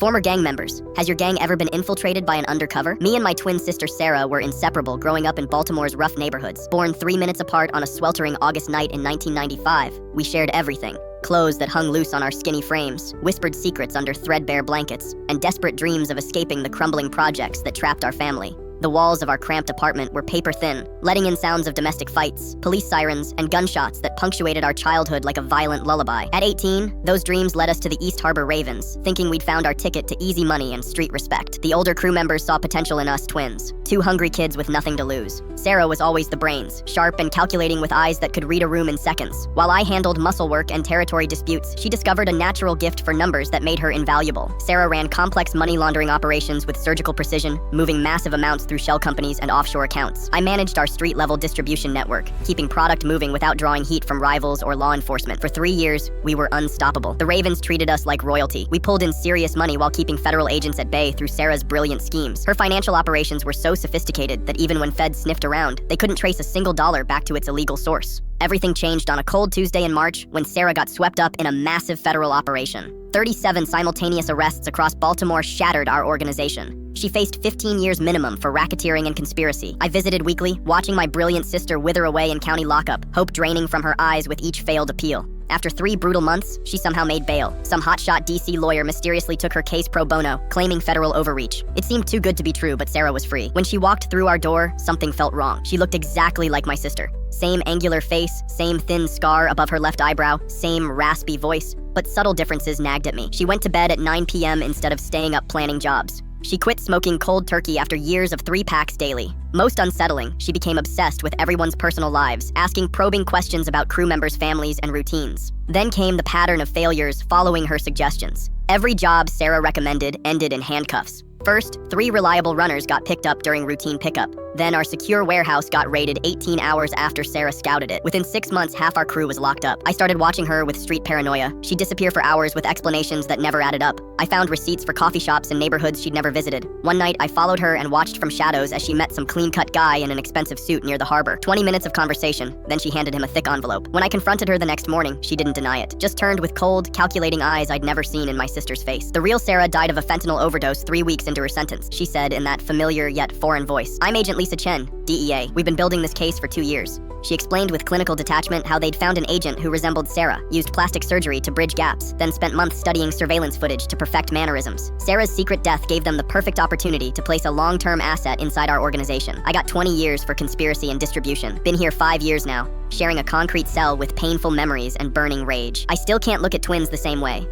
Former gang members. Has your gang ever been infiltrated by an undercover? Me and my twin sister Sarah were inseparable growing up in Baltimore's rough neighborhoods. Born 3 minutes apart on a sweltering August night in 1995, we shared everything. Clothes that hung loose on our skinny frames, whispered secrets under threadbare blankets, and desperate dreams of escaping the crumbling projects that trapped our family. The walls of our cramped apartment were paper-thin, letting in sounds of domestic fights, police sirens, and gunshots that punctuated our childhood like a violent lullaby. At 18, those dreams led us to the East Harbor Ravens, thinking we'd found our ticket to easy money and street respect. The older crew members saw potential in us twins, two hungry kids with nothing to lose. Sarah was always the brains, sharp and calculating with eyes that could read a room in seconds. While I handled muscle work and territory disputes, she discovered a natural gift for numbers that made her invaluable. Sarah ran complex money laundering operations with surgical precision, moving massive amounts through shell companies and offshore accounts. I managed our street-level distribution network, keeping product moving without drawing heat from rivals or law enforcement. For 3 years, we were unstoppable. The Ravens treated us like royalty. We pulled in serious money while keeping federal agents at bay through Sarah's brilliant schemes. Her financial operations were so sophisticated that even when feds sniffed around, they couldn't trace a single dollar back to its illegal source. Everything changed on a cold Tuesday in March when Sarah got swept up in a massive federal operation. 37 simultaneous arrests across Baltimore shattered our organization. She faced 15 years minimum for racketeering and conspiracy. I visited weekly, watching my brilliant sister wither away in county lockup, hope draining from her eyes with each failed appeal. After 3 brutal months, she somehow made bail. Some hotshot DC lawyer mysteriously took her case pro bono, claiming federal overreach. It seemed too good to be true, but Sarah was free. When she walked through our door, something felt wrong. She looked exactly like my sister. Same angular face, same thin scar above her left eyebrow, same raspy voice, but subtle differences nagged at me. She went to bed at 9 p.m. instead of staying up planning jobs. She quit smoking cold turkey after years of 3 packs daily. Most unsettling, she became obsessed with everyone's personal lives, asking probing questions about crew members' families and routines. Then came the pattern of failures following her suggestions. Every job Sarah recommended ended in handcuffs. First, 3 reliable runners got picked up during routine pickup. Then our secure warehouse got raided 18 hours after Sarah scouted it. Within 6 months, half our crew was locked up. I started watching her with street paranoia. She'd disappear for hours with explanations that never added up. I found receipts for coffee shops in neighborhoods she'd never visited. One night, I followed her and watched from shadows as she met some clean-cut guy in an expensive suit near the harbor. 20 minutes of conversation, then she handed him a thick envelope. When I confronted her the next morning, she didn't deny it, just turned with cold, calculating eyes I'd never seen in my sister's face. The real Sarah died of a fentanyl overdose 3 weeks into her sentence, she said in that familiar yet foreign voice. I'm Agent Lisa Chen, DEA. We've been building this case for 2 years. She explained with clinical detachment how they'd found an agent who resembled Sarah, used plastic surgery to bridge gaps, then spent months studying surveillance footage to perfect mannerisms. Sarah's secret death gave them the perfect opportunity to place a long-term asset inside our organization. I got 20 years for conspiracy and distribution. Been here 5 years now, sharing a concrete cell with painful memories and burning rage. I still can't look at twins the same way.